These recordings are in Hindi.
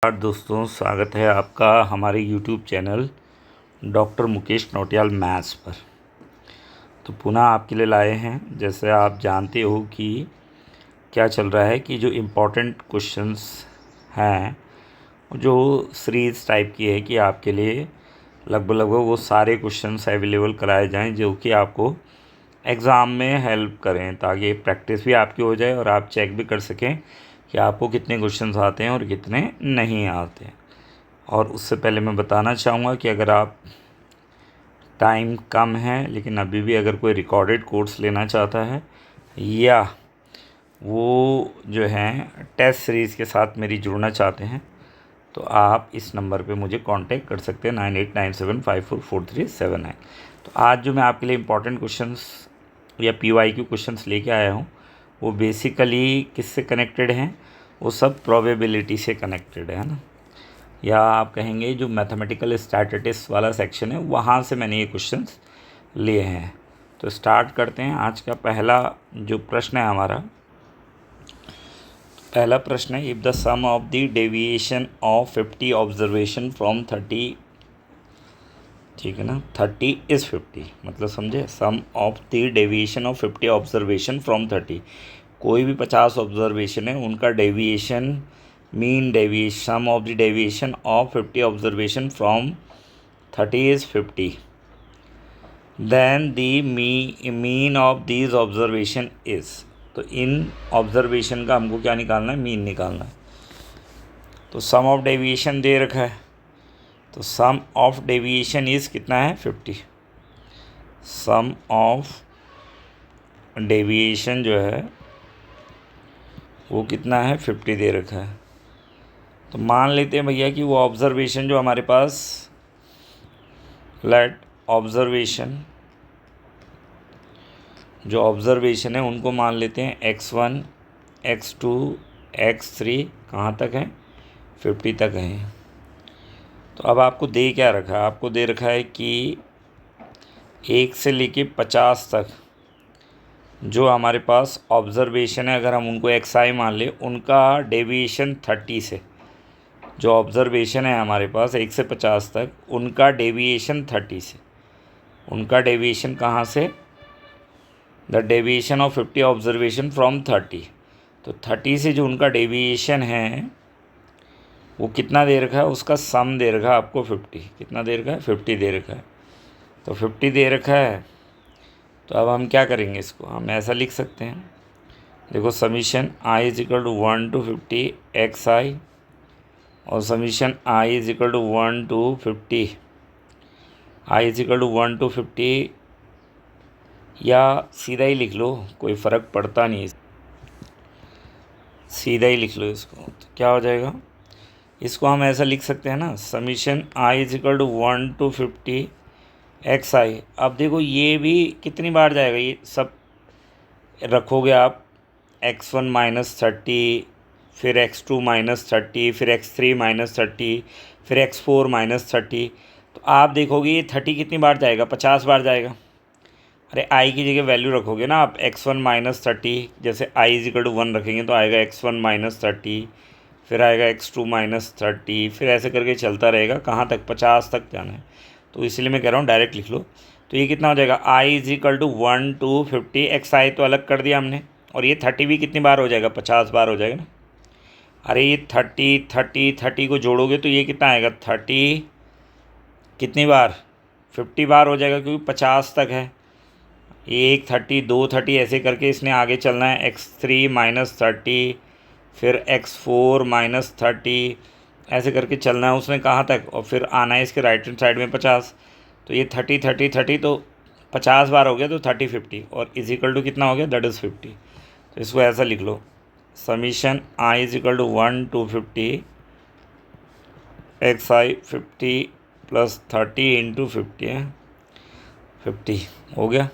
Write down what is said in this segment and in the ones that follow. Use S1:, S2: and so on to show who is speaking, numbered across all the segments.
S1: नमस्कार दोस्तों, स्वागत है आपका हमारे YouTube channel doctor Mukesh Nautiyal maths पर। तो पुनः आपके लिए लाए हैं। जैसे आप जानते हो कि क्या चल रहा है कि जो इम्पोर्टेंट क्वेश्चंस हैं, जो सीरीज़ टाइप की है कि आपके लिए लगभग वो सारे क्वेश्चंस अवेलेबल कराए जाएं जो कि आपको एग्ज़ाम में हेल्प करें, ताकि प्रैक्टिस भी आपकी हो जाए और आप चेक भी कर सकें कि आपको कितने क्वेश्चंस आते हैं और कितने नहीं आते हैं। और उससे पहले मैं बताना चाहूँगा कि अगर आप टाइम कम है लेकिन अभी भी अगर कोई रिकॉर्डेड कोर्स लेना चाहता है या वो जो है टेस्ट सीरीज़ के साथ मेरी जुड़ना चाहते हैं, तो आप इस नंबर पे मुझे कांटेक्ट कर सकते हैं 9897544379। तो आज जो मैं आपके लिए इम्पोर्टेंट क्वेश्चंस या PYQ क्वेश्चंस लेके आया हूँ, वो बेसिकली किससे कनेक्टेड हैं? वो सब प्रोबेबिलिटी से कनेक्टेड है ना, या आप कहेंगे जो मैथमेटिकल स्टैटिस्टिक्स वाला सेक्शन है वहाँ से मैंने ये क्वेश्चंस लिए हैं। तो स्टार्ट करते हैं। आज का पहला जो प्रश्न है हमारा, पहला प्रश्न है, if the sum of the deviation of 50 observation from 30, ठीक है ना, 30 इज़ 50, मतलब समझे, sum of the deviation of 50 observation from 30, कोई भी 50 ऑब्जर्वेशन है उनका deviation, mean deviation, sum of the deviation of 50 observation from 30 is 50, then the mean of these observation is. तो इन ऑब्जर्वेशन का हमको क्या निकालना है? मीन निकालना है। तो सम ऑफ डेविएशन दे रखा है, तो सम ऑफ डेविएशन इज़ कितना है? 50। सम ऑफ डेविएशन जो है वो कितना है? 50 दे रखा है। तो मान लेते हैं भैया कि वो ऑब्जर्वेशन जो हमारे पास, लेट ऑब्जर्वेशन, जो ऑब्जर्वेशन है उनको मान लेते हैं x1, x2, x3, कहाँ तक है? 50 तक है। तो अब आपको दे क्या रखा है? आपको दे रखा है कि 1 से लेके 50 तक जो हमारे पास ऑब्जर्वेशन है, अगर हम उनको xi मान लें, उनका डेविएशन 30 से, जो ऑब्जर्वेशन है हमारे पास 1 से 50 तक, उनका डेविएशन 30 से, उनका डेविएशन कहाँ से? The deviation of 50 observation from 30। तो 30 से जो उनका डेविएशन है वो कितना दे रखा है? उसका सम दे रखा है आपको 50। कितना दे रखा है? 50 दे रखा है। तो 50 दे रखा है, तो अब हम क्या करेंगे? इसको हम ऐसा लिख सकते हैं, देखो, summation i is equal to 1 to 50 xi और summation i is equal to 1 to 50, i is equal to 1 to 50, या सीधा ही लिख लो, कोई फ़र्क पड़ता नहीं, सीधा ही लिख लो इसको। तो क्या हो जाएगा? इसको हम ऐसा लिख सकते हैं ना, summation i is equal to 1 to 50 xi। अब देखो ये भी कितनी बार जाएगा, ये सब रखोगे आप, x1 माइनस 30, फिर x2 माइनस 30, फिर x3 माइनस 30, फिर x4 माइनस 30, तो आप देखोगे ये 30 कितनी बार जाएगा? 50 बार जाएगा। अरे आई की जगह वैल्यू रखोगे ना आप, x1 माइनस 30, जैसे i इज इक्वल टू 1 रखेंगे तो आएगा x1 माइनस 30, फिर आएगा x2 माइनस 30, फिर ऐसे करके चलता रहेगा, कहाँ तक? 50 तक जाना है। तो इसलिए मैं कह रहा हूँ डायरेक्ट लिख लो। तो ये कितना हो जाएगा? i is equal to 1 to 50 xi तो अलग कर दिया हमने, और ये 30 भी कितनी बार हो जाएगा? 50 बार हो जाएगा ना। अरे ये 30 को जोड़ोगे तो ये कितना आएगा? 30 कितनी बार? 50 बार हो जाएगा, क्योंकि 50 तक है। एक 30, 2 30, ऐसे करके इसने आगे चलना है, x3 माइनस 30, फिर x4 माइनस 30, ऐसे करके चलना है उसने कहाँ तक, और फिर आना है इसके राइट हैंड साइड में 50। तो ये 30 30 30, तो 50 बार हो गया, तो 30 50, और इज इक्वल टू कितना हो गया? That is 50। तो इसको ऐसा लिख लो, summation i is equal to 1 to 50 xi, 50 plus 30 into 50 है, 50 हो गया।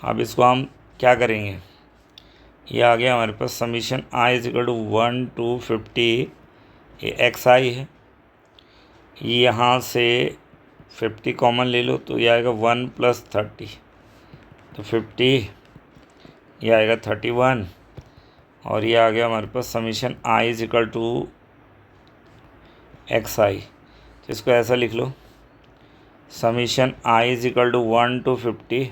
S1: अब इसको हम क्या करेंगे? ये आ गया हमारे पास, summation i is equal to 1 to 50, ये xi है, यहाँ से 50 कॉमन ले लो तो ये आएगा 1 प्लस 30, तो 50, ये आएगा 31, और ये आ गया हमारे पास summation i is equal to X I, तो इसको ऐसा लिख लो, summation I is equal to 1 to 50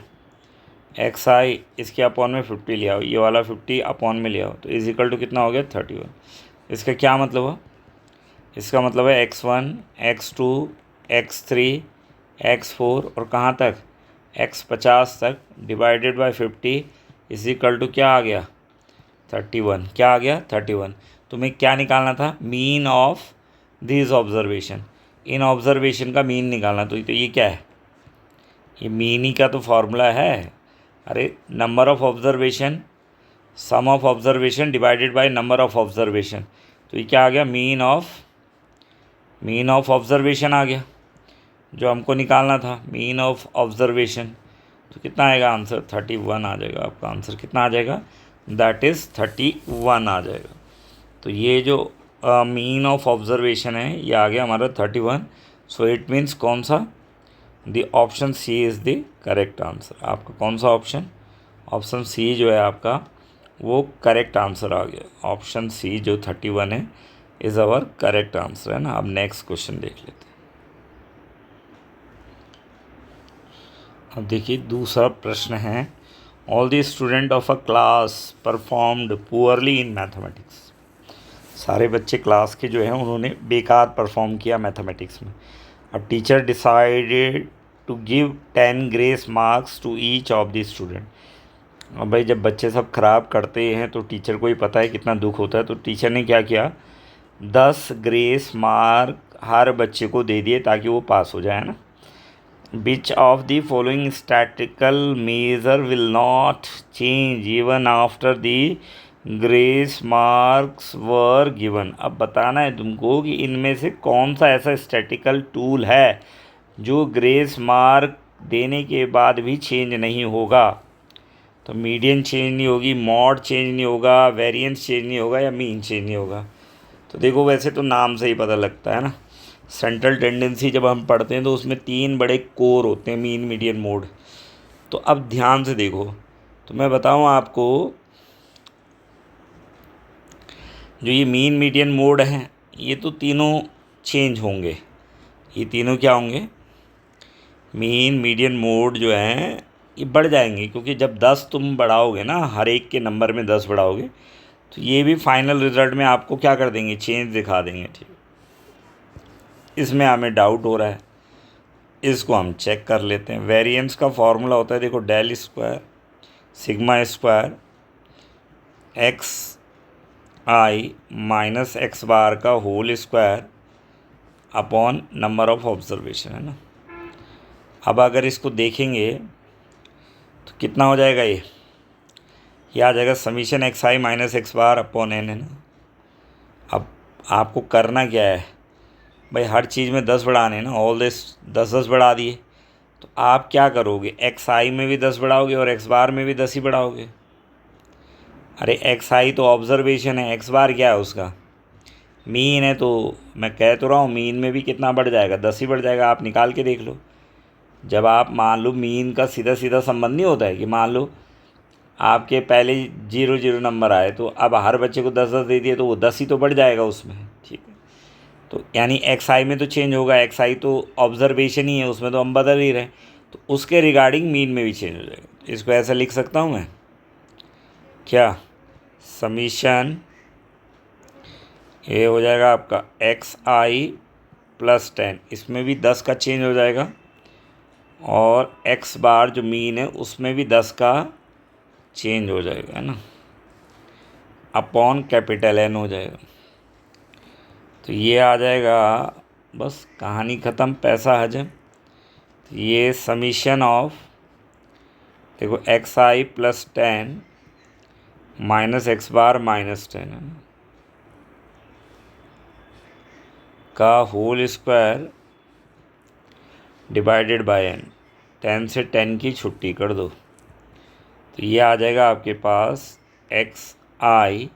S1: X I, इसके अपॉन में 50 ले आओ, ये वाला 50 अपॉन में ले आओ, तो इज इक्वल टू कितना हो गया 31। इसका क्या मतलब हुआ? इसका मतलब है x1 x2 x3 x4 और कहाँ तक x50 तक divided by 50 is equal to क्या आ गया 31। क्या आ गया 31। तुम्हें क्या निकालना था? Mean of this observation, in observation का मीन निकालना। तो ये क्या है? ये मीन ही का तो फॉर्मूला है। अरे number of observation, sum of observation divided by number of observation, तो ये क्या आ गया? मीन ऑफ ऑब्जर्वेशन आ गया जो हमको निकालना था, मीन ऑफ ऑब्जर्वेशन। तो कितना आएगा आंसर? 31 आ जाएगा। आपका आंसर कितना आ जाएगा? दैट इज़ 31 आ जाएगा। तो ये जो मीन ऑफ ऑब्जर्वेशन है ये आ गया हमारा 31। सो इट मीन्स कौन सा? The option C is the correct answer. आपका कौन सा ऑप्शन? ऑप्शन सी जो है आपका वो करेक्ट आंसर आ गया। ऑप्शन सी जो 31 है इज़ अवर करेक्ट आंसर, है ना। अब नेक्स्ट क्वेश्चन देख लेते हैं। अब देखिए दूसरा प्रश्न है, all the student of a class performed poorly in mathematics. सारे बच्चे क्लास के जो हैं उन्होंने बेकार परफॉर्म किया मैथमेटिक्स में। अब teacher decided to give 10 grace marks to each of the student. अब भाई जब बच्चे सब ख़राब करते हैं तो टीचर को ही पता है कितना दुख होता है, तो टीचर ने क्या किया, 10 ग्रेस मार्क हर बच्चे को दे दिए ताकि वो पास हो जाए ना। Which of the following statistical measure will not change even after the grace marks were given। अब बताना है तुमको कि इनमें से कौन सा ऐसा स्टैटिकल टूल है जो ग्रेस मार्क देने के बाद भी चेंज नहीं होगा। तो मीडियन चेंज नहीं होगी, मॉड चेंज नहीं होगा, वेरिएंस चेंज नहीं होगा, या मीन चेंज नहीं होगा। तो देखो वैसे तो नाम से ही पता लगता है ना, सेंट्रल टेंडेंसी जब हम पढ़ते हैं तो उसमें 3 बड़े कोर होते हैं, मीन मीडियन मोड। तो अब ध्यान से देखो, तो मैं बताऊं आपको, जो ये मीन मीडियन मोड हैं ये तो तीनों चेंज होंगे। ये तीनों क्या होंगे? मीन मीडियन मोड जो हैं ये बढ़ जाएंगे, क्योंकि जब 10 तुम बढ़ाओगे ना, हर एक के नंबर में 10 बढ़ाओगे, तो ये भी फाइनल रिजल्ट में आपको क्या कर देंगे? चेंज दिखा देंगे। ठीक, इसमें हमें डाउट हो रहा है, इसको हम चेक कर लेते हैं। वेरिएंस का फॉर्मूला होता है, देखो, del square sigma square X I minus X bar का whole square upon number of observation, है ना। अब अगर इसको देखेंगे तो कितना हो जाएगा? ये आ जाएगा summation X I minus X bar upon N, है ना। अब आपको करना क्या है भाई, हर चीज़ में 10 बढ़ाने हैं ना, ऑल दिस 10 बढ़ा दिए, तो आप क्या करोगे? एक्स आई में भी 10 बढ़ाओगे और एक्स बार में भी 10 ही बढ़ाओगे। अरे एक्स आई तो ऑब्जर्वेशन है, एक्स बार क्या है उसका? मीन है। तो मैं कह तो रहा हूँ मीन में भी कितना बढ़ जाएगा? 10 ही बढ़ जाएगा। आप निकाल के देख लो। जब आप मान लो, मीन का सीधा सीधा संबंध नहीं होता है कि मान लो आपके पहले 0 नंबर आए, तो अब हर बच्चे को 10 दे दिए तो वो 10 ही तो बढ़ जाएगा उसमें। ठीक है, तो यानी एक्स आई में तो चेंज होगा, एक्स आई तो ऑब्जर्वेशन ही है, उसमें तो हम बदल ही रहे, तो उसके रिगार्डिंग मीन में भी चेंज हो जाएगा। तो इसको ऐसा लिख सकता हूँ मैं, क्या? समीशन ये हो जाएगा आपका एक्स आई प्लस 10, इसमें भी 10 का चेंज हो जाएगा, और एक्स बार जो मीन है उसमें भी 10 का चेंज हो जाएगा, है ना, अपॉन कैपिटल एन हो जाएगा। तो ये आ जाएगा, बस कहानी ख़त्म, पैसा हजम। तो ये समीशन ऑफ, देखो, X I plus 10 minus X bar minus 10, है ना, का whole square divided by N. 10 से 10 की छुट्टी कर दो, तो ये आ जाएगा आपके पास x I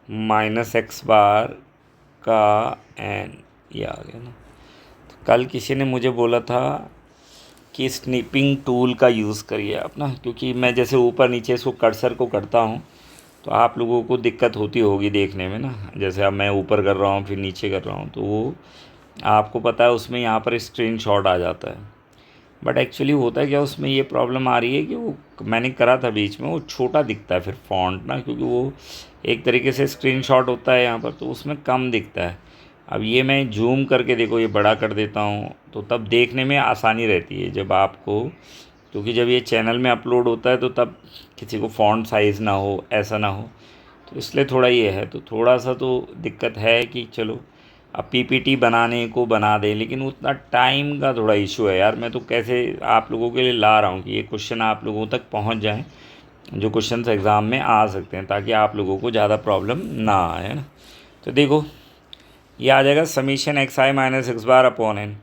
S1: minus X bar का एन, ये आ गया ना। तो कल किसी ने मुझे बोला था कि स्निपिंग टूल का यूज़ करिए आप ना, क्योंकि मैं जैसे ऊपर नीचे इसको कर्सर को करता हूँ तो आप लोगों को दिक्कत होती होगी देखने में ना, जैसे अब मैं ऊपर कर रहा हूँ फिर नीचे कर रहा हूँ, तो वो आपको पता है उसमें यहाँ पर स्क्रीनशॉट आ जाता है। बट एक्चुअली होता है क्या, उसमें ये प्रॉब्लम आ रही है कि वो मैंने करा था बीच में, वो छोटा दिखता है फिर फ़ॉन्ट ना, क्योंकि वो एक तरीके से स्क्रीनशॉट होता है यहाँ पर, तो उसमें कम दिखता है। अब ये मैं जूम करके देखो ये बड़ा कर देता हूँ, तो तब देखने में आसानी रहती है जब आपको, क्योंकि जब ये चैनल में अपलोड होता है तो तब किसी को फ़ॉन्ट साइज़ ना हो, ऐसा ना हो, तो इसलिए थोड़ा ये है, तो थोड़ा सा तो दिक्कत है कि चलो अब पीपीटी बनाने को बना दें, लेकिन उतना टाइम का थोड़ा इशू है यार। मैं तो कैसे आप लोगों के लिए ला रहा हूँ कि ये क्वेश्चन आप लोगों तक पहुँच जाएँ, जो क्वेश्चंस एग्ज़ाम में आ सकते हैं, ताकि आप लोगों को ज़्यादा प्रॉब्लम ना आए, है ना। तो देखो ये आ जाएगा summation X I minus X bar upon N,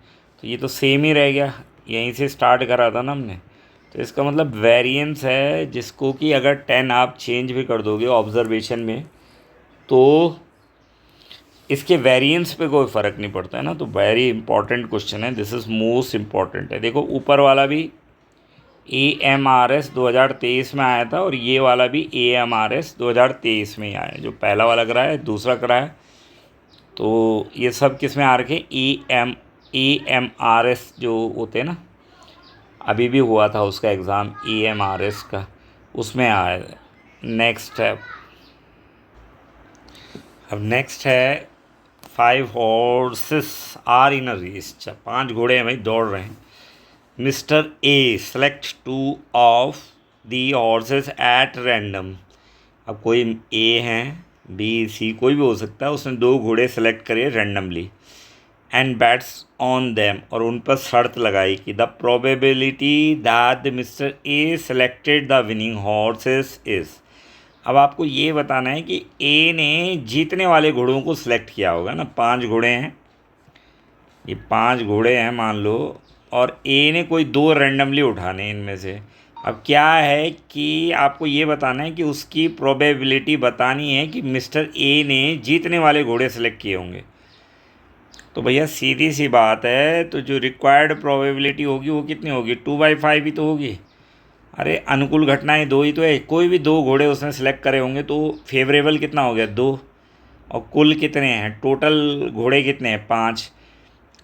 S1: तो ये तो सेम ही रह गया, यहीं से स्टार्ट करा था ना हमने। तो इसका मतलब वेरिएंस है, जिसको कि अगर 10 आप चेंज भी कर दोगे ऑब्जर्वेशन में, तो इसके वेरिएंस पे कोई फ़र्क नहीं पड़ता है ना। तो वेरी इंपॉर्टेंट क्वेश्चन है, दिस इज़ मोस्ट इम्पॉर्टेंट है। देखो ऊपर वाला भी AMRS 2023 में आया था, और ये वाला भी AMRS 2023 में ही आया है। जो पहला वाला कराया है, दूसरा कराया, तो ये सब किस में आ रखे, AMRS जो होते हैं ना, अभी भी हुआ था उसका एग्ज़ाम AMRS का, उसमें आया है। नेक्स्ट है, अब नेक्स्ट है 5 horses are in a race. 5 घोड़े हैं भाई, दौड़ रहे हैं। Mister A select 2 of the horses at random. अब कोई ए हैं, बी सी कोई भी हो सकता है, उसने 2 घोड़े सेलेक्ट करे randomly, and bats on them, और उन पर शर्त लगाई कि the probability that mister A selected the winning horses is. अब आपको ये बताना है कि ए ने जीतने वाले घोड़ों को सिलेक्ट किया होगा ना। 5 घोड़े हैं, ये 5 घोड़े हैं मान लो, और ए ने कोई 2 रैंडमली उठाने इनमें से। अब क्या है कि आपको ये बताना है कि उसकी प्रोबेबिलिटी बतानी है कि मिस्टर ए ने जीतने वाले घोड़े सेलेक्ट किए होंगे। तो भैया सीधी सी बात है, तो जो रिक्वायर्ड प्रोबेबिलिटी होगी वो कितनी होगी, 2/5 ही तो होगी। अरे अनुकूल घटनाएं 2 ही तो है, कोई भी 2 घोड़े उसने सेलेक्ट करे होंगे, तो फेवरेबल कितना हो गया, 2। और कुल कितने हैं, टोटल घोड़े कितने हैं, 5।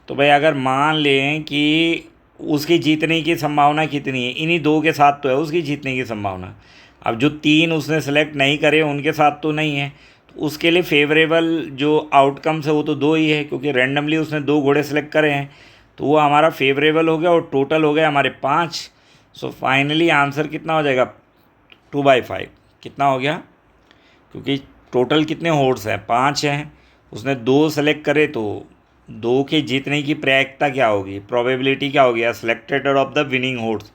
S1: तो भाई अगर मान लें कि उसकी जीतने की संभावना कितनी है, इन्हीं 2 के साथ तो है उसकी जीतने की संभावना। अब जो 3 उसने सेलेक्ट नहीं करे उनके साथ तो नहीं है, तो उसके लिए फेवरेबल जो आउटकम्स है वो तो 2 ही है, क्योंकि रैंडमली उसने 2 घोड़े सेलेक्ट करे हैं, तो वो हमारा फेवरेबल हो गया, और टोटल हो गया हमारे 5। सो फाइनली आंसर कितना हो जाएगा, 2/5। कितना हो गया, क्योंकि टोटल कितने हॉर्स हैं, 5 हैं, उसने 2 सेलेक्ट करे, तो 2 के जीतने की प्रायिकता क्या होगी, प्रोबेबिलिटी क्या होगी, selected of the winning horse.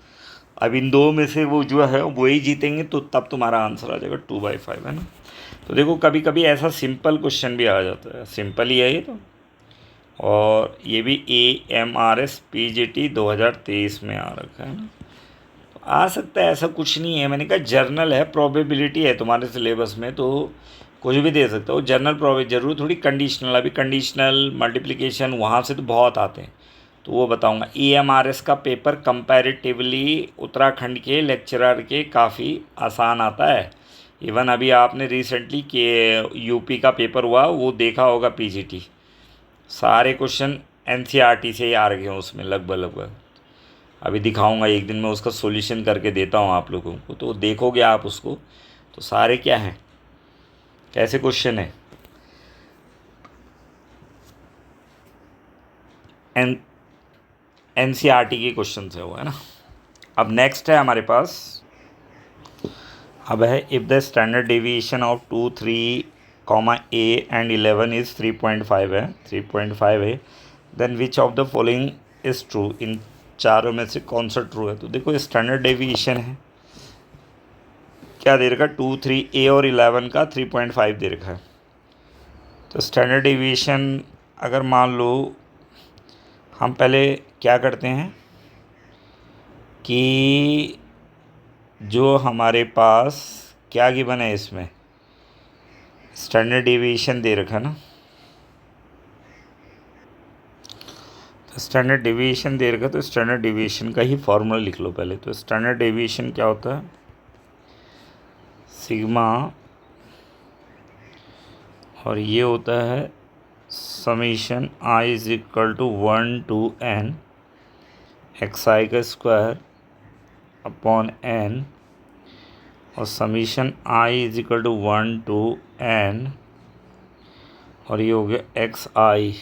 S1: अब इन 2 में से वो जो है वही जीतेंगे, तो तब तुम्हारा आंसर आ जाएगा 2/5, है ना। तो देखो कभी कभी ऐसा सिंपल क्वेश्चन भी आ जाता है, सिंपल ही है ये तो। और ये भी AMRS PGT 2023 में आ रखा है ना, तो आ सकता है, ऐसा कुछ नहीं है। मैंने कहा जर्नल है, प्रोबेबिलिटी है तुम्हारे सिलेबस में, तो कुछ भी दे सकता हो। जनरल प्रोबेबिलिटी जरूर थोड़ी कंडीशनल, अभी कंडीशनल मल्टीप्लिकेशन वहाँ से तो बहुत आते हैं, तो वो बताऊंगा। AMRS का पेपर कंपैरेटिवली उत्तराखंड के लेक्चरर के काफ़ी आसान आता है। इवन अभी आपने रिसेंटली के यूपी का पेपर हुआ वो देखा होगा, PGT, सारे क्वेश्चन NCERT से ही आ रहे हैं उसमें लगभग लगभग। अभी दिखाऊंगा एक दिन, मैं उसका सॉल्यूशन करके देता हूँ आप लोगों को, तो देखोगे आप उसको, तो सारे क्या हैं, कैसे क्वेश्चन है, एन NCERT के क्वेश्चन है वो, है ना। अब नेक्स्ट है हमारे पास, अब है if the standard deviation of 2, 3, A and 11 is 3.5 है, 3.5 है, then which of the following is true, इन चारों में से कौन सा ट्रू है। तो देखो स्टैंडर्ड डेविएशन है, क्या दे रखा है, 2, 3, A और 11 का 3.5 दे रखा है। तो स्टैंडर्ड डेविएशन अगर मान लो, हम पहले क्या करते हैं कि जो हमारे पास क्या गिवन है, इसमें स्टैंडर्ड डेविएशन दे रखा है ना, तो स्टैंडर्ड डेविएशन दे रखा, तो स्टैंडर्ड डेविएशन का ही फॉर्मूला लिख लो पहले। तो स्टैंडर्ड डेविएशन क्या होता है, सिग्मा और ये होता है summation I is equal to 1 to n X I का स्क्वायर अपॉन n, और summation I is equal to 1 to n, और ये हो गया एक्स आई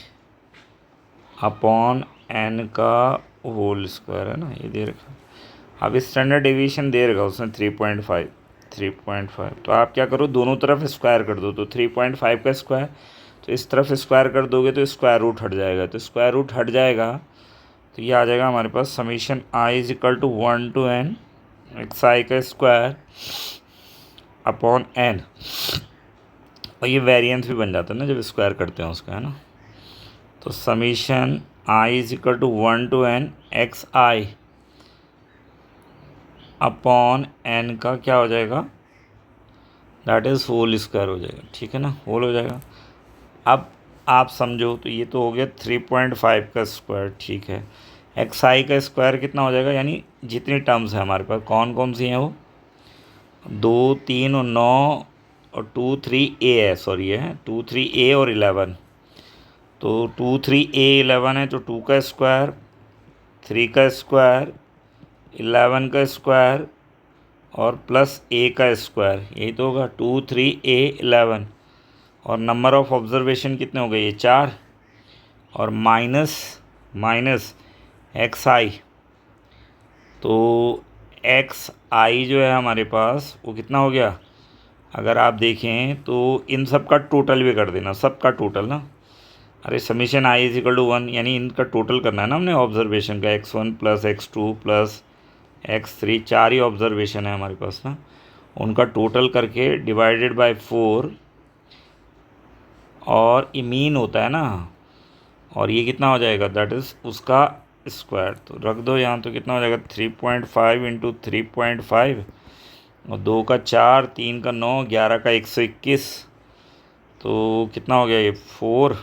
S1: अपॉन n का होल स्क्वायर, है ना, ये दे रखा। अब स्टैंडर्ड डेविएशन दे रखा उसने 3.5। तो आप क्या करो, दोनों तरफ स्क्वायर कर दो। तो 3.5 का स्क्वायर, तो इस तरफ स्क्वायर कर दोगे तो स्क्वायर रूट हट जाएगा। तो स्क्वायर रूट हट जाएगा तो ये आ जाएगा हमारे पास summation I is equal to 1 to n X I का स्क्वायर अपॉन n, और ये वेरिएंस भी बन जाता है ना जब स्क्वायर करते हैं उसका, है ना। तो summation I is equal to 1 to n X I upon n का क्या हो जाएगा, दैट इज़ होल स्क्वायर हो जाएगा, ठीक है ना, होल हो जाएगा। अब आप समझो तो ये तो हो गया 3.5 का स्क्वायर, ठीक है। एक्स आई का स्क्वायर कितना हो जाएगा, यानी जितनी टर्म्स है हमारे पास कौन कौन सी हैं वो 2, 3 और 9 और 2, 3 ए है, सॉरी है 2, 3 ए और 11। तो 2, 3 ए 11 है तो 2 का स्क्वायर, 3 का स्क्वायर, 11 का स्क्वायर और प्लस ए का स्क्वायर, यही तो होगा 2, 3 ए 11। और नंबर ऑफ ऑब्जर्वेशन कितने हो गए, ये 4, और माइनस एक्स आई। तो एक्स आई जो है हमारे पास वो कितना हो गया, अगर आप देखें तो इन सब का टोटल भी कर देना, सब का टोटल ना। अरे summation I is equal to 1, यानी इनका टोटल करना है ना हमने ऑब्जर्वेशन का, x1 plus x2 plus x3, 4 ही ऑब्जर्वेशन है हमारे पास ना, उनका टोटल करके डिवाइडेड बाय 4, और ये मीन होता है ना, और ये कितना हो जाएगा, दैट इज़ उसका स्क्वायर। तो रख दो यहाँ, तो कितना हो जाएगा 3.5 इंटू 3.5, और 2 का 4, 3 का 9, 11 का 121, तो कितना हो गया ये 4,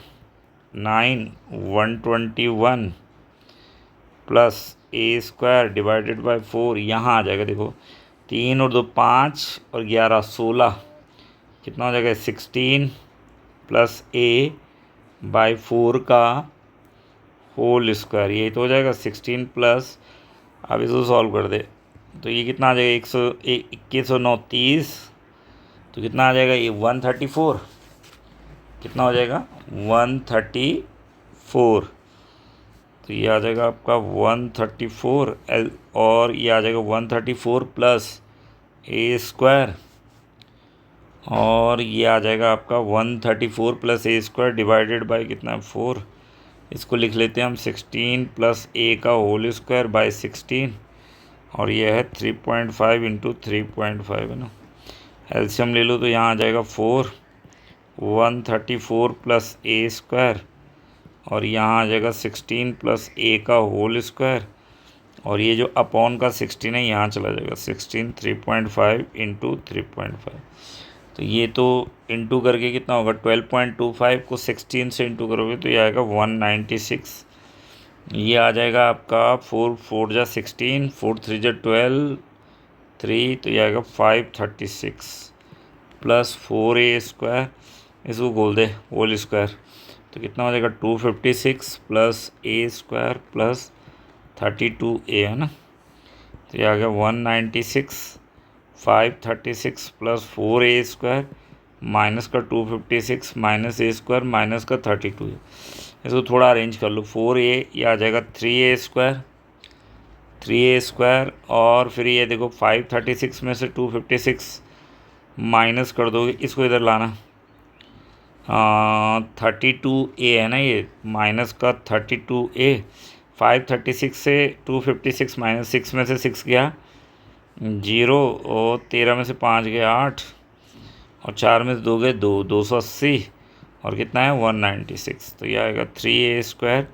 S1: 9, 121 प्लस ए स्क्वायर डिवाइडेड बाय 4, यहाँ आ जाएगा देखो 3 और 2 5 और 11 16, कितना हो जाएगा 16 प्लस ए बाय 4 का होल स्क्वायर, यही तो हो जाएगा 16 प्लस, अब इसको सॉल्व कर दे तो ये कितना आ जाएगा 21 और 9 30, तो कितना आ जाएगा ये 134, कितना हो जाएगा 134। तो ये आ जाएगा आपका 134 और ये आ जाएगा 134 प्लस ए स्क्वायर, और ये आ जाएगा आपका 134 प्लस ए स्क्वायर डिवाइडेड बाय कितना 4, इसको लिख लेते हैं हम 16 प्लस ए का होल स्क्वायर बाय 16, और ये है 3.5 इंटू 3.5, है ना। एलसीएम ले लो तो यहाँ आ जाएगा 4, 134 प्लस ए स्क्वायर, और यहाँ आ जाएगा 16 प्लस ए का होल स्क्वायर, और ये जो अपॉन का 16 है यहाँ चला जाएगा 16, 3.5 इंटू 3.5। तो ये तो इंटू करके कितना होगा 12.25 को 16 से इंटू करोगे तो ये आएगा 196। ये आ जाएगा आपका 4 4 जा 16, 4 3 जा 12, 3, तो ये आएगा 536 प्लस 4a स्क्वायर, इसको बोल दे होल स्क्वायर, तो कितना हो जाएगा 256 प्लस ए स्क्वायर प्लस 32a, है ना। तो ये आ गया 196, 536 प्लस 4a स्क्वायर माइनस का 256 माइनस ए स्क्वायर माइनस का 32, इसको थोड़ा अरेंज कर लो 4a, ये आ जाएगा 3a स्क्वायर, 3a स्क्वायर, और फिर ये देखो 536 में से 256 माइनस कर दोगे, इसको इधर लाना 32a है ना, ये माइनस का 32a, 536 से 256 माइनस 6 में से 6 गया 0, और 13 में से 5 गया 8, और 4 में से 2 गए 2, 280, और कितना है 196। तो ये आएगा 3a स्क्वायर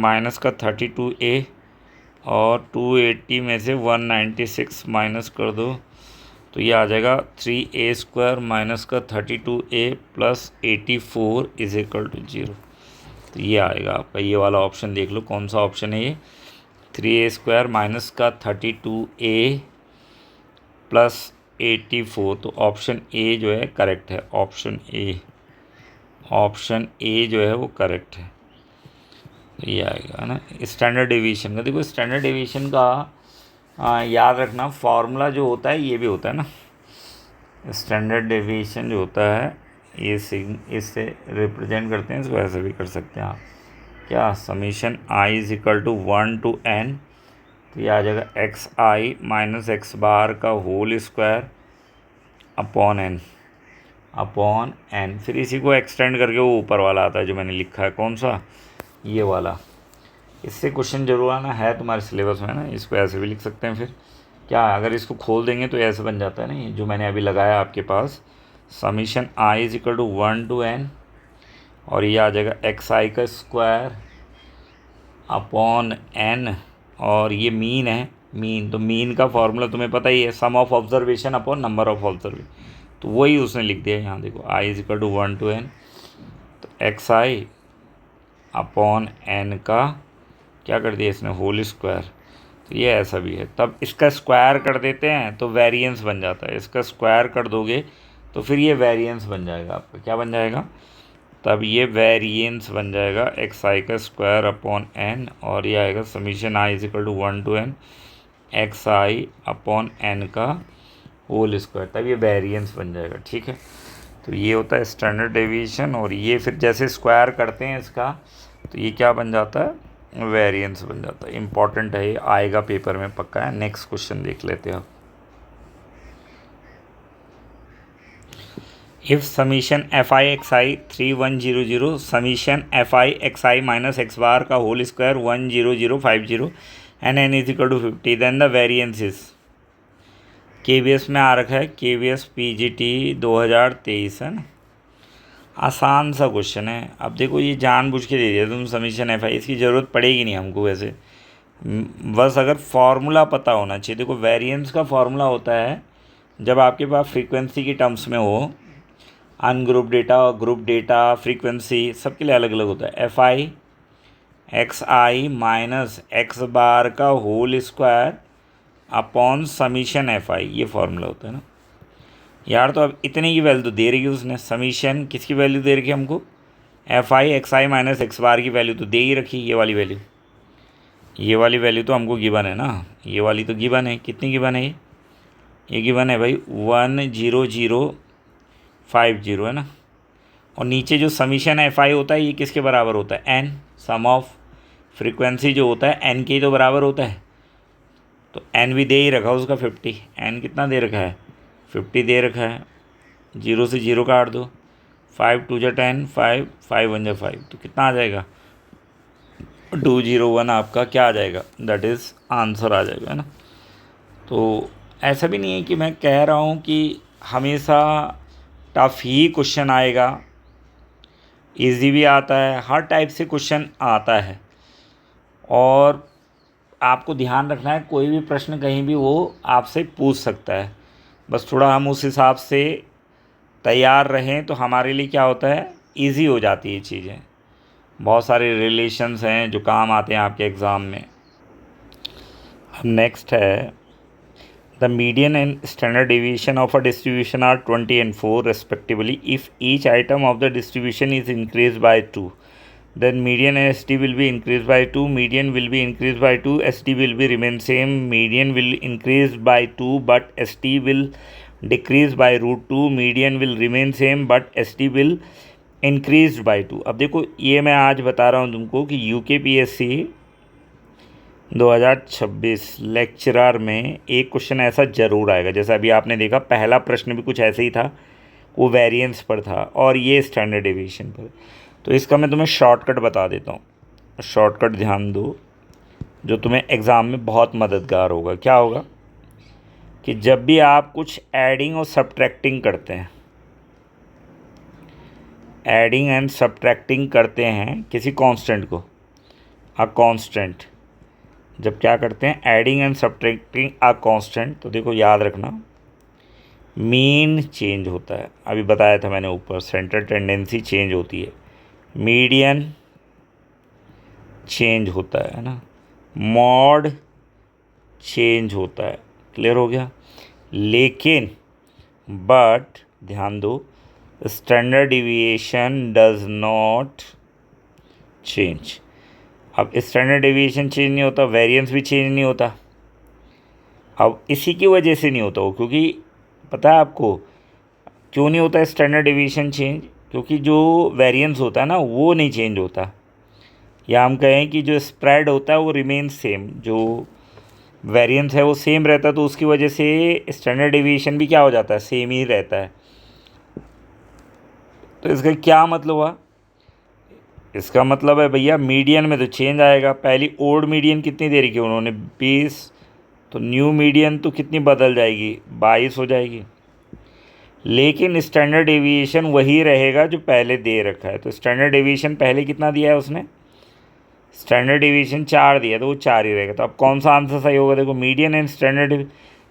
S1: माइनस का 32a, और 280 में से 196 माइनस कर दो तो ये आ जाएगा 3a स्क्वायर माइनस का 32a plus 84 is equal to 0। तो ये आएगा आपका, ये वाला ऑप्शन देख लो कौन सा ऑप्शन है ये, 3a स्क्वायर माइनस का 32a प्लस 84, तो ऑप्शन ए जो है करेक्ट है, ऑप्शन ए। ऑप्शन ए जो है वो करेक्ट है। तो ये आएगा ना स्टैंडर्ड डेविएशन का। देखो स्टैंडर्ड डेविएशन का याद रखना फॉर्मूला जो होता है ये भी होता है ना, स्टैंडर्ड डेविएशन जो होता है ये इससे रिप्रेजेंट करते हैं, इसको ऐसे भी कर सकते हैं आप, क्या summation I is equal to 1 to n, तो ये आ जाएगा X I minus X bar का होल स्क्वायर अपॉन एन। फिर इसी को एक्सटेंड करके वो ऊपर वाला आता है जो मैंने लिखा है, कौन सा, ये वाला। इससे क्वेश्चन जरूर आना है तुम्हारे सिलेबस में ना, इसको ऐसे भी लिख सकते हैं। फिर क्या अगर इसको खोल देंगे तो ऐसे बन जाता है ना, ये जो मैंने अभी लगाया आपके पास, summation I is equal to 1 to n, और ये आ जाएगा एक्स आई का स्क्वायर अपॉन एन, और ये मीन है, मीन तो मीन का फॉर्मूला तुम्हें पता ही है, sum of observation upon number of observation, तो वही उसने लिख दिया यहाँ। देखो I is equal to 1 to n, तो एक्स आई अपॉन एन का क्या कर दिया इसने, होल स्क्वायर। तो ये ऐसा भी है, तब इसका स्क्वायर कर देते हैं तो वेरिएंस बन जाता है, इसका स्क्वायर कर दोगे तो फिर ये वेरिएंस बन जाएगा आपका, क्या बन जाएगा, तब ये वेरिएंस बन जाएगा एक्स आई का स्क्वायर अपॉन एन, और ये आएगा summation I is equal to 1 to n X I upon N का होल स्क्वायर, तब ये वेरिएंस बन जाएगा। ठीक है, तो ये होता है स्टैंडर्ड डेविएशन, और ये फिर जैसे स्क्वायर करते हैं इसका तो ये क्या बन जाता है, वेरिएंस बन जाता है। इंपॉर्टेंट है, ये आएगा पेपर में पक्का है। नेक्स्ट क्वेश्चन देख लेते हैं आप। If summation F I X I 3100 summation F I X I minus X bar का whole square 10050 and N is equal to 50, then the variance is, KVS में आ रखा है, KVS PGT 2023 है ना, आसान सा क्वेश्चन है। अब देखो ये जानबूझ के दे दिया तुम समीशन एफ आई, इसकी ज़रूरत पड़ेगी नहीं हमको वैसे, बस अगर फार्मूला पता होना चाहिए। देखो वेरिएंस का फार्मूला होता है जब आपके पास फ्रीक्वेंसी की टर्म्स में हो, अनग्रुप डेटा और ग्रुप डेटा फ्रीक्वेंसी सबके लिए अलग अलग होता है। F I X I minus X bar का whole square upon summation F I, ये फार्मूला होता है ना यार। तो अब इतने की वैल्यू दे रही है उसने, समीशन किसकी वैल्यू दे रखी है हमको, F I X I minus X bar की वैल्यू तो दे ही रखी, ये वाली वैल्यू, ये वाली वैल्यू तो हमको गिवन है ना, ये वाली तो गिवन है। कितनी गिवन है ये गिवन है भाई 10050 है ना, और नीचे जो समीशन एफ आई होता है ये किसके बराबर होता है, एन, सम ऑफ फ्रीक्वेंसी जो होता है एन के ही तो बराबर होता है, तो एन भी दे ही रखा उसका 50, एन कितना दे रखा है 50 दे रखा है, 0 से 0 काट दो, 5 2 जा 10, 5 5 1 जा 5, तो कितना आ जाएगा 201 आपका क्या आ जाएगा, दैट इज़ आंसर आ जाएगा, है ना। तो ऐसा भी नहीं है कि मैं कह रहा हूँ कि हमेशा टफ ही क्वेश्चन आएगा, इजी भी आता है, हर टाइप से क्वेश्चन आता है, और आपको ध्यान रखना है कोई भी प्रश्न कहीं भी वो आपसे पूछ सकता है, बस थोड़ा हम उस हिसाब से तैयार रहें तो हमारे लिए क्या होता है, इजी हो जाती है चीज़ें। बहुत सारे रिलेशंस हैं जो काम आते हैं आपके एग्ज़ाम में। अब नेक्स्ट है, the median and standard deviation of a distribution are 20 and 4 respectively. If each item of the distribution is increased by 2, then median and ST will be increased by 2, median will be increased by 2, ST will be remain same, median will increase by 2 but ST will decrease by √2, median will remain same but ST will increased by 2। अब देखो ये मैं आज बता रहा हूँ तुमको कि UKPSC 2026 लेक्चरर में एक क्वेश्चन ऐसा ज़रूर आएगा, जैसा अभी आपने देखा पहला प्रश्न भी कुछ ऐसे ही था, वो वेरिएंस पर था और ये स्टैंडर्ड डेविएशन पर। तो इसका मैं तुम्हें शॉर्टकट बता देता हूँ, शॉर्टकट ध्यान दो जो तुम्हें एग्ज़ाम में बहुत मददगार होगा। क्या होगा कि जब भी आप कुछ एडिंग और सब्ट्रैक्टिंग करते हैं, एडिंग एंड सब्ट्रैक्टिंग करते हैं किसी कांस्टेंट को, अ कांस्टेंट, जब क्या करते हैं adding and subtracting a constant, तो देखो याद रखना मीन चेंज होता है, अभी बताया था मैंने ऊपर, सेंट्रल टेंडेंसी चेंज होती है, मीडियन चेंज होता है ना, मॉड चेंज होता है, क्लियर हो गया। लेकिन बट ध्यान दो standard deviation does not change. अब स्टैंडर्ड डिविएशन चेंज नहीं होता, वेरिएंस भी चेंज नहीं होता। अब इसी की वजह से नहीं होता वो, क्योंकि पता है आपको क्यों नहीं होता स्टैंडर्ड डिविएशन चेंज? क्योंकि जो वेरिएंस होता है ना वो नहीं चेंज होता, या हम कहें कि जो स्प्रेड होता है वो रिमेन सेम, जो वेरिएंस है वो सेम रहता है, तो उसकी वजह से स्टैंडर्ड डिविएशन भी क्या हो जाता है, सेम ही रहता है। तो इसका क्या मतलब हुआ? इसका मतलब है भैया मीडियन में तो चेंज आएगा। पहली ओल्ड मीडियन कितनी दे रखी है उन्होंने, 20, तो न्यू मीडियन तो कितनी बदल जाएगी, 22 हो जाएगी। लेकिन स्टैंडर्ड डेविएशन वही रहेगा जो पहले दे रखा है। तो स्टैंडर्ड डेविएशन पहले कितना दिया है उसने, स्टैंडर्ड डेविएशन 4 दिया, तो वो 4 ही रहेगा। तो अब कौन सा आंसर सही होगा? देखो, median and standard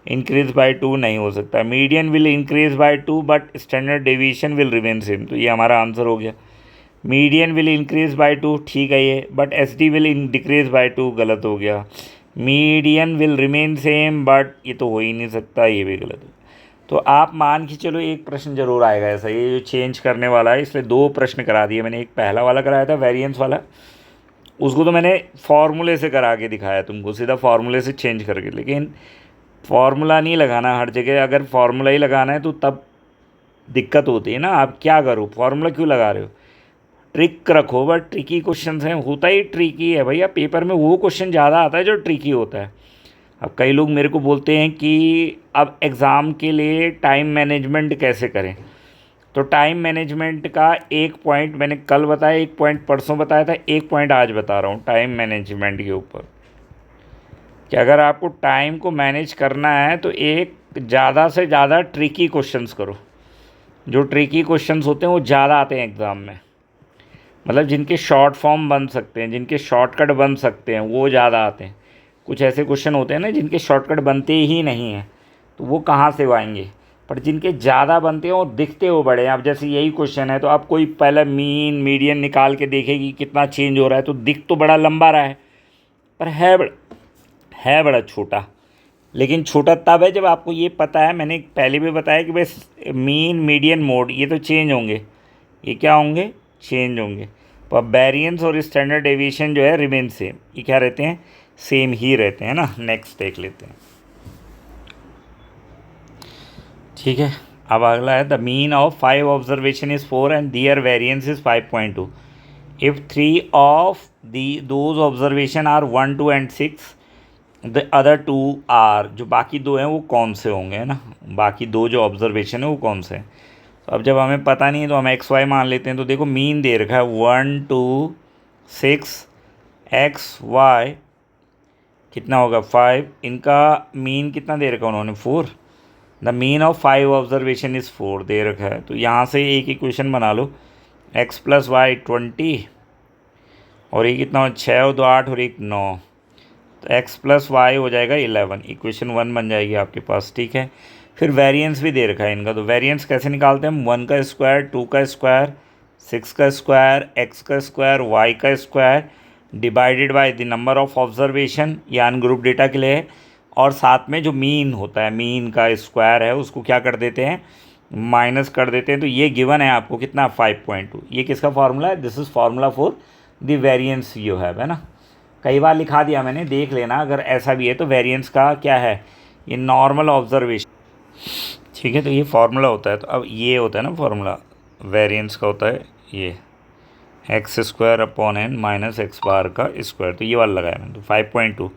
S1: increase by 2 नहीं हो सकता। Median will increase by 2 but standard deviation will remain same, तो ये हमारा आंसर हो गया। मीडियन विल इंक्रीज बाय 2 ठीक है ये, but S D will decrease by 2 गलत हो गया। Median will remain same, but ये तो हो ही नहीं सकता, ये भी गलत है। तो आप मान के चलो एक प्रश्न जरूर आएगा ऐसा, ये जो चेंज करने वाला है, इसलिए 2 प्रश्न करा दिए मैंने। एक पहला वाला कराया था वेरिएंस वाला, उसको तो मैंने फार्मूले से करा के दिखाया तुमको, सीधा फार्मूले से चेंज करके। लेकिन फार्मूला नहीं लगाना हर जगह, अगर फार्मूला ही लगाना है तो तब दिक्कत होती है ना। आप क्या करो, फार्मूला क्यों लगा रहे हो? ट्रिक रखो, बट ट्रिकी क्वेश्चन हैं, होता ही ट्रिकी है भैया। पेपर में वो क्वेश्चन ज़्यादा आता है जो ट्रिकी होता है। अब कई लोग मेरे को बोलते हैं कि अब एग्ज़ाम के लिए टाइम मैनेजमेंट कैसे करें। तो टाइम मैनेजमेंट का एक पॉइंट मैंने कल बताया, एक पॉइंट परसों बताया था, एक पॉइंट आज बता रहा हूँ टाइम मैनेजमेंट के ऊपर, कि अगर आपको टाइम को मैनेज करना है तो एक ज़्यादा से ज़्यादा ट्रिकी क्वेश्चंस करो। जो ट्रिकी क्वेश्चंस होते हैं वो ज़्यादा आते हैं एग्ज़ाम में, मतलब जिनके शॉर्ट फॉर्म बन सकते हैं, जिनके शॉर्टकट बन सकते हैं, वो ज़्यादा आते हैं। कुछ ऐसे क्वेश्चन होते हैं ना जिनके शॉर्टकट बनते ही नहीं हैं, तो वो कहाँ से आएंगे। पर जिनके ज़्यादा बनते हैं और दिखते हो बड़े हैं, अब जैसे यही क्वेश्चन है, तो आप कोई पहले मीन मीडियन निकाल के देखेगी कितना चेंज हो रहा है, तो दिख तो बड़ा लंबा रहा है, पर है बड़ा छोटा। लेकिन छोटा तब है जब आपको ये पता है, मैंने पहले भी बताया कि भाई मीन मीडियन मोड ये तो चेंज होंगे, ये क्या होंगे, चेंज होंगे। पर वेरिएंस और स्टैंडर्ड डेविएशन जो है रिमेन सेम, ये क्या रहते हैं, सेम ही रहते हैं ना। नेक्स्ट देख लेते हैं, ठीक है। अब अगला है, the mean of 5 observation is 4 and their variance is 5.2। If 3 of those observation are 1, 2 and 6, the other 2 are, जो बाकी 2 हैं वो कौन से होंगे, है ना। बाकी 2 जो ऑब्जर्वेशन है वो कौन से हैं। तो अब जब हमें पता नहीं है तो हम एक्स वाई मान लेते हैं। तो देखो मीन दे रखा है 1, 2, 6, एक्स वाई कितना होगा 5, इनका मीन कितना दे रखा है उन्होंने 4। The mean of 5 observation is 4 दे रखा है। तो यहाँ से एक इक्वेशन बना लो, एक्स प्लस वाई 20, और ये कितना हो 6 और 2 8 और 1 9, तो एक्स प्लस वाई हो जाएगा 11, इक्वेशन 1 बन जाएगी आपके पास, ठीक है। फिर वेरिएंस भी दे रखा है इनका, तो वेरिएंस कैसे निकालते हैं हम, 1 का स्क्वायर, 2 का स्क्वायर, 6 का स्क्वायर, एक्स का स्क्वायर, वाई का square, divided by the number of observation, या अनग्रुप डेटा के लिए, और साथ में जो मीन होता है, मीन का स्क्वायर है, उसको क्या कर देते हैं, माइनस कर देते हैं। तो ये गिवन है आपको कितना 5.2। ये किसका फार्मूला है, this is formula for the variance you have, है ना। कई बार लिखा दिया मैंने, देख लेना अगर ऐसा भी है तो। वेरिएंस का क्या है, ये नॉर्मल ऑब्जर्वेशन, ठीक है। तो ये फार्मूला होता है। तो अब ये होता है ना फार्मूला, वेरिएंस का होता है ये X square upon N minus X bar का स्क्वायर, तो ये वाला लगाया मैंने, तो 5.2।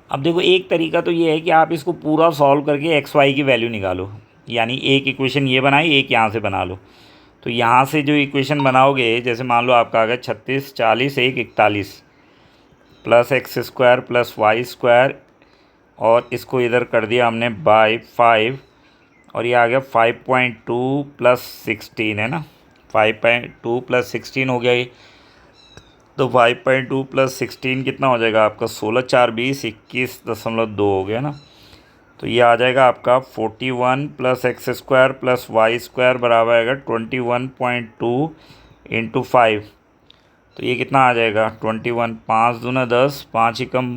S1: अब देखो एक तरीका तो ये है कि आप इसको पूरा सॉल्व करके एक्स वाई की वैल्यू निकालो, यानी एक इक्वेशन ये बनाई, एक यहाँ से बना लो। तो यहाँ से जो इक्वेशन बनाओगे, जैसे मान लो आपका आ गया 36, 40, 1, 41 plus X square plus Y square, और इसको इधर कर दिया हमने बाय 5, और ये आ गया 5.2 प्लस 16, है ना। 5.2 प्लस 16 हो गया ये। तो 5.2 प्लस 16 कितना हो जाएगा आपका, 16 4 20 21.2 हो गया ना। तो ये आ जाएगा आपका 41 plus X square plus Y square बराबर आएगा 21.2 इंटू 5। तो ये कितना आ जाएगा 21, 5 दूना 10, 5 ही कम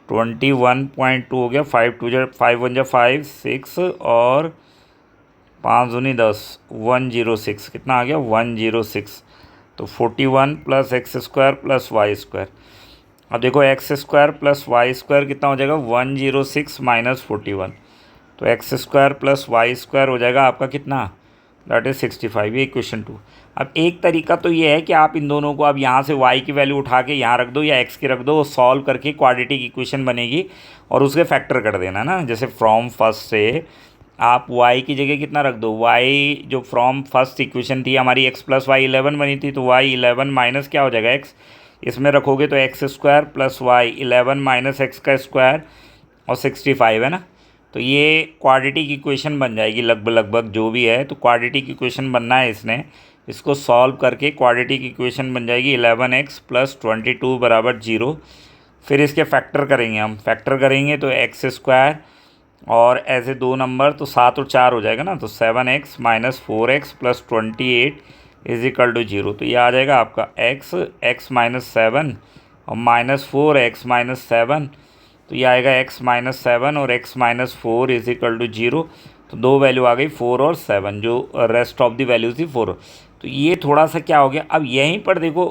S1: 21.2 हो गया। 5 2 जा 5 1 जा 5 6 और 5 दूनी 10, 106 कितना आ गया 106। तो 41 plus X square plus Y square. अब देखो X square plus Y square कितना हो जाएगा 106 माइनस 41। तो X square plus Y square हो जाएगा आपका कितना, दैट इज़ 65। ये क्वेश्चन 2। अब एक तरीका तो ये है कि आप इन दोनों को अब यहाँ से y की वैल्यू उठा के यहाँ रख दो या x की रख दो, सॉल्व करके क्वाड्रेटिक इक्वेशन बनेगी और उसके फैक्टर कर देना ना। जैसे फ्रॉम फर्स्ट से आप y की जगह कितना रख दो, y जो फ्रॉम फर्स्ट इक्वेशन थी हमारी x प्लस वाई 11 बनी थी, तो y 11 माइनस क्या हो जाएगा x, इसमें रखोगे तो X square plus Y 11 minus X का स्क्वायर और 65 है ना। तो ये क्वाड्रेटिक इक्वेशन बन जाएगी लगभग लगभग जो भी है। तो क्वाड्रेटिक इक्वेशन बनना है इसने, इसको सॉल्व करके क्वाड्रेटिक इक्वेशन बन जाएगी 11x प्लस 22 बराबर 0। फिर इसके फैक्टर करेंगे हम, फैक्टर करेंगे तो एक्स स्क्वायर और ऐसे 2 नंबर तो 7 और 4 हो जाएगा ना। तो 7x minus 4x plus 28 is equal to 0। तो ये आ जाएगा आपका x माइनस 7 और माइनस 4x माइनस 7। तो ये आएगा x माइनस 7 और x minus 4 is equal to 0। तो 2 वैल्यू आ गई 4 और 7, जो रेस्ट ऑफ द वैल्यूज थी 4। तो ये थोड़ा सा क्या हो गया, अब यहीं पर देखो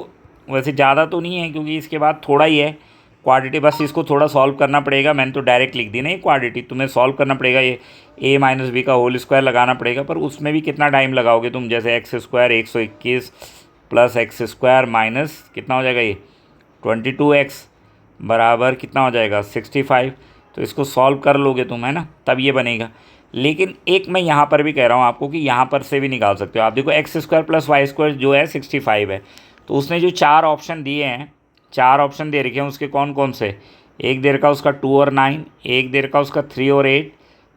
S1: वैसे ज़्यादा तो नहीं है क्योंकि इसके बाद थोड़ा ही है क्वाड्रेटिक, बस इसको थोड़ा सॉल्व करना पड़ेगा। मैंने तो डायरेक्ट लिख दी ना ये क्वाड्रेटिक, तुम्हें सॉल्व करना पड़ेगा, ये a माइनस बी का होल स्क्वायर लगाना पड़ेगा। पर उसमें भी कितना टाइम लगाओगे तुम, जैसे X square 121 plus X square minus कितना हो जाएगा ये 22x बराबर कितना हो जाएगा 65। तो इसको सॉल्व कर लोगे तुम है ना, तब ये बनेगा। लेकिन एक मैं यहाँ पर भी कह रहा हूँ आपको कि यहाँ पर से भी निकाल सकते हो आप। देखो X square plus Y square जो है 65 है, तो उसने जो 4 ऑप्शन दिए हैं, 4 ऑप्शन दे रखे हैं उसके कौन कौन से, एक दे रखा उसका 2 और 9, एक दे रखा उसका 3 और 8,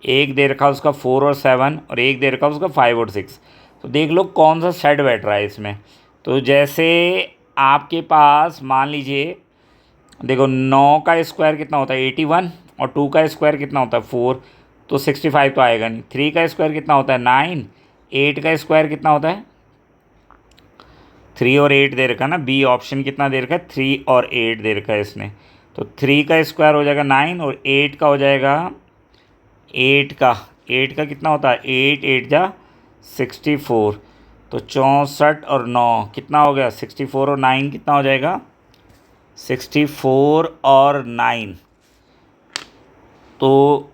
S1: एक दे रखा उसका 4 और 7 और एक दे रखा उसका 5 और 6। तो देख लो कौन सा सेट बैठ रहा है इसमें। तो जैसे आपके पास मान लीजिए देखो 9 का स्क्वायर कितना होता है 81 और 2 का स्क्वायर कितना होता है 4, तो 65 तो आएगा नहीं। 3 का स्क्वायर कितना होता है 9, 8 का स्क्वायर कितना होता है 3 और 8 दे रखा ना, बी ऑप्शन कितना दे रखा है 3 और 8 दे रखा है इसने। तो 3 का स्क्वायर हो जाएगा 9 और 8 का हो जाएगा 8 का कितना होता है 8 8 जा 64। तो 64 और 9 कितना हो गया 64 और 9 कितना हो जाएगा 64 और 9। तो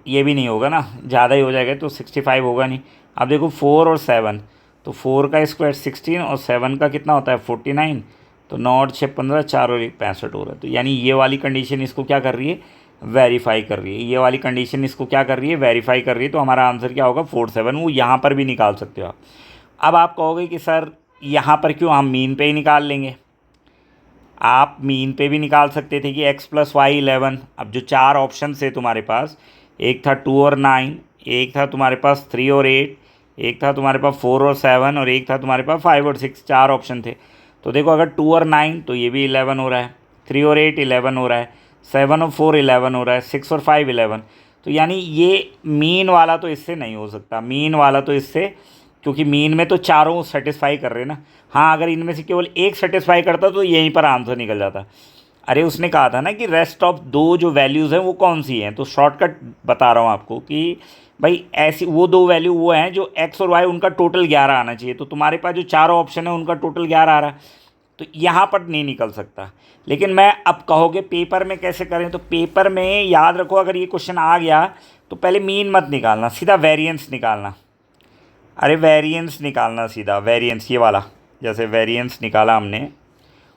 S1: ये भी नहीं होगा ना, ज़्यादा ही हो जाएगा, तो 65 होगा नहीं। अब देखो 4 और 7, तो 4 का स्क्वायर 16 और 7 का कितना होता है 49। तो 9 और 6 15, 4 और 1 65 हो रहा है। तो यानी ये वाली कंडीशन इसको क्या कर रही है वेरीफाई कर रही है, ये वाली कंडीशन इसको क्या कर रही है वेरीफाई कर रही है। तो हमारा आंसर क्या होगा 47। वो यहाँ पर भी निकाल सकते हो आप। अब आप कहोगे कि सर यहाँ पर क्यों, हम मीन पे ही निकाल लेंगे। आप मीन पे भी निकाल सकते थे कि x प्लस वाई 11। अब जो 4 ऑप्शन थे तुम्हारे पास, एक था 2 और 9, एक था तुम्हारे पास 3 और 8, एक था तुम्हारे पास 4 और 7 और एक था तुम्हारे पास 5 और 6, 4 ऑप्शन थे। तो देखो अगर 2 और 9 तो ये भी 11 हो रहा है, 3 और 8 11 हो रहा है, 7 और 4 11 हो रहा है, 6 और 5 11। तो यानी ये मीन वाला तो इससे नहीं हो सकता, मीन वाला तो इससे, क्योंकि मीन में तो चारों सेटिस्फाई कर रहे हैं ना। हाँ अगर इनमें से केवल एक सेटिस्फाई करता तो यहीं पर आंसर निकल जाता। अरे उसने कहा था ना कि रेस्ट ऑफ 2 जो वैल्यूज़ हैं वो कौन सी हैं, तो शॉर्टकट बता रहा हूँ आपको कि भाई ऐसी वो 2 वैल्यू वो हैं जो x और y उनका टोटल 11 आना चाहिए। तो तुम्हारे पास जो चारों ऑप्शन है उनका टोटल 11 आ रहा है, तो यहाँ पर नहीं निकल सकता। लेकिन मैं अब कहोगे पेपर में कैसे करें, तो पेपर में याद रखो अगर ये क्वेश्चन आ गया तो पहले मीन मत निकालना, सीधा वेरिएंस निकालना। अरे वेरिएंस निकालना सीधा, वेरिएंस ये वाला, जैसे वेरिएंस निकाला हमने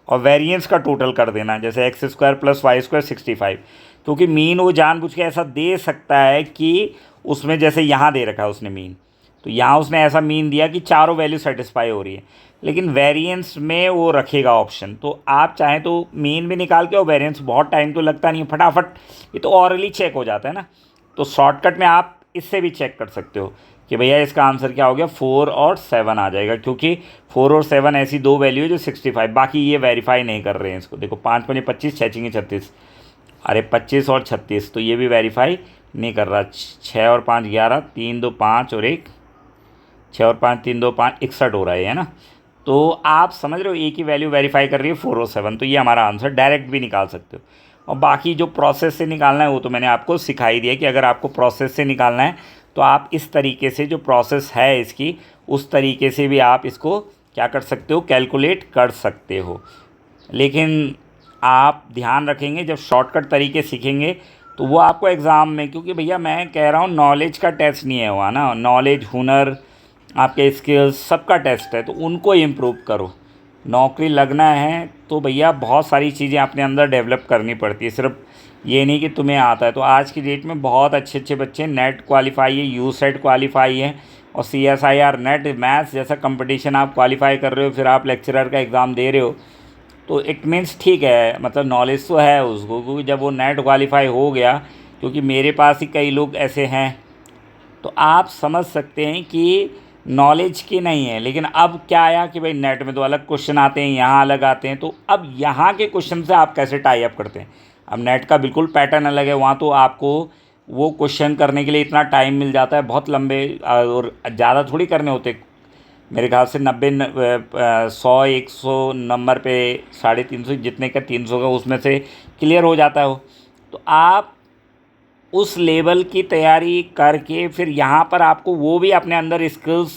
S1: और वेरिएंस का टोटल कर देना, जैसे X square plus Y square 65। क्योंकि मीन वो जानबूझ के ऐसा दे सकता है कि उसमें जैसे यहाँ दे रखा है उसने मीन, तो यहाँ उसने ऐसा मीन दिया कि चारों वैल्यू सेटिस्फाई हो रही है। लेकिन वेरिएंस में वो रखेगा ऑप्शन, तो आप चाहें तो मीन भी निकाल के, और वेरिएंस बहुत टाइम तो लगता नहीं है, फटाफट ये तो ऑरली चेक हो जाता है ना। तो शॉर्टकट में आप इससे भी चेक कर सकते हो कि भैया इसका आंसर क्या हो गया 4 और 7 आ जाएगा, क्योंकि 4 और 7 ऐसी 2 वैल्यू है जो 65, बाकी ये वेरीफाई नहीं कर रहे हैं इसको। देखो 5 5 25, 6 6 36, अरे 25 और 36 तो ये भी वेरीफाई नहीं कर रहा। 6 और 5 11, 3 2 5 और 1, 6 और 5 3 2 5 61 हो रहा है ना। तो आप समझ रहे हो एक ही वैल्यू वेरीफाई कर रही है 4 और 7। तो ये हमारा आंसर डायरेक्ट भी निकाल सकते हो। और बाकी जो प्रोसेस से निकालना है वो तो मैंने आपको सिखा ही दिया कि अगर आपको प्रोसेस से निकालना है तो आप इस तरीके से जो प्रोसेस है इसकी, उस तरीके से भी आप इसको क्या कर सकते हो, कैलकुलेट कर सकते हो। लेकिन आप ध्यान रखेंगे जब शॉर्टकट तरीके सीखेंगे तो वो आपको एग्ज़ाम में, क्योंकि भैया मैं कह रहा हूँ नॉलेज का टेस्ट नहीं है हुआ ना, नॉलेज, हुनर, आपके स्किल्स, सबका टेस्ट है, तो उनको इम्प्रूव करो। नौकरी लगना है तो भैया बहुत सारी चीज़ें अपने अंदर डेवलप करनी पड़ती है, सिर्फ ये नहीं कि तुम्हें आता है। तो आज की डेट में बहुत अच्छे अच्छे बच्चे नेट क्वालिफाई है, यू सेट क्वालिफाई है, और CSIR नेट मैथ्स जैसा कंपटीशन आप क्वालिफाई कर रहे हो, फिर आप लेक्चरर का एग्ज़ाम दे रहे हो, तो इट मीन्स ठीक है, मतलब नॉलेज तो है उसको, क्योंकि जब वो नेट क्वालिफाई हो गया, क्योंकि मेरे पास ही कई लोग ऐसे हैं, तो आप समझ सकते हैं कि नॉलेज की नहीं है। लेकिन अब क्या आया कि भाई नेट में तो अलग क्वेश्चन आते हैं, यहाँ अलग आते हैं, तो अब यहाँ के क्वेश्चन से आप कैसे टाई अप करते हैं। अब नेट का बिल्कुल पैटर्न अलग है, वहाँ तो आपको वो क्वेश्चन करने के लिए इतना टाइम मिल जाता है, बहुत लंबे और ज़्यादा थोड़ी करने होते, मेरे ख्याल से 90 100 100 नंबर पे 350 जितने का 300 का उसमें से क्लियर हो जाता है वो। तो आप उस लेवल की तैयारी करके फिर यहाँ पर आपको वो भी अपने अंदर स्किल्स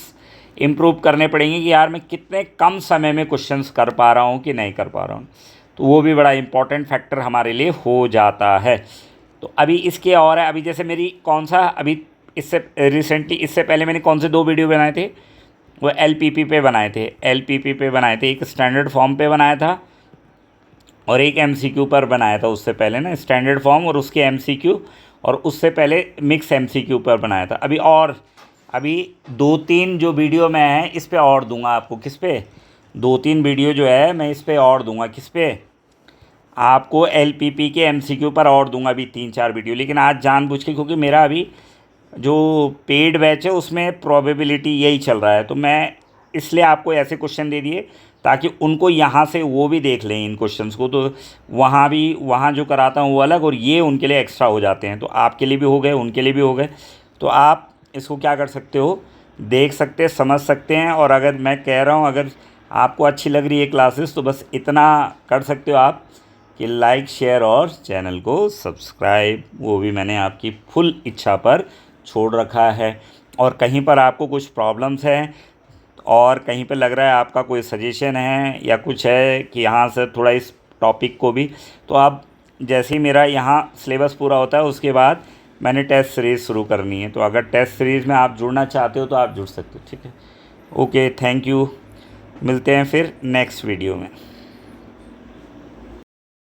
S1: इम्प्रूव करने पड़ेंगे कि यार मैं कितने कम समय में क्वेश्चंस कर पा रहा हूँ कि नहीं कर पा रहा हूँ। तो वो भी बड़ा इम्पॉर्टेंट फैक्टर हमारे लिए हो जाता है। तो अभी इसके और है, अभी जैसे मेरी कौन सा अभी इससे रिसेंटली, इससे पहले मैंने कौन से 2 वीडियो बनाए थे, वो LPP पे बनाए थे, LPP पे बनाए थे, एक स्टैंडर्ड फॉर्म पे बनाया था और एक MCQ पर बनाया था। उससे पहले ना स्टैंडर्ड फॉर्म और उसके MCQ, और उससे पहले मिक्स MCQ पर बनाया था। अभी 2-3 जो वीडियो मैं है इस पे और दूंगा आपको। किस पे? 2-3 वीडियो जो है मैं इस पे और दूंगा। किस पे? आपको LPP के MCQ पर और दूंगा अभी 3-4 वीडियो। लेकिन आज जानबूझ के, क्योंकि मेरा अभी जो पेड बैच है उसमें प्रोबेबिलिटी यही चल रहा है, तो मैं इसलिए आपको ऐसे क्वेश्चन दे दिए ताकि उनको यहाँ से वो भी देख लें इन क्वेश्चंस को। तो वहाँ जो कराता हूँ वो अलग, और ये उनके लिए एक्स्ट्रा हो जाते हैं, तो आपके लिए भी हो गए, उनके लिए भी हो गए। तो आप इसको क्या कर सकते हो, देख सकते, समझ सकते हैं। और अगर मैं कह रहा हूँ, अगर आपको अच्छी लग रही है क्लासेस, तो बस इतना कर सकते हो आप कि लाइक, शेयर और चैनल को सब्सक्राइब, वो भी मैंने आपकी फुल इच्छा पर छोड़ रखा है। और कहीं पर आपको कुछ प्रॉब्लम्स हैं और कहीं पे लग रहा है आपका कोई सजेशन है या कुछ है कि यहाँ से थोड़ा इस टॉपिक को भी, तो आप जैसे ही मेरा यहाँ सिलेबस पूरा होता है उसके बाद मैंने टेस्ट सीरीज़ शुरू करनी है। तो अगर टेस्ट सीरीज़ में आप जुड़ना चाहते हो तो आप जुड़ सकते हो। ठीक है, ओके, थैंक यू। मिलते हैं फिर नेक्स्ट वीडियो में।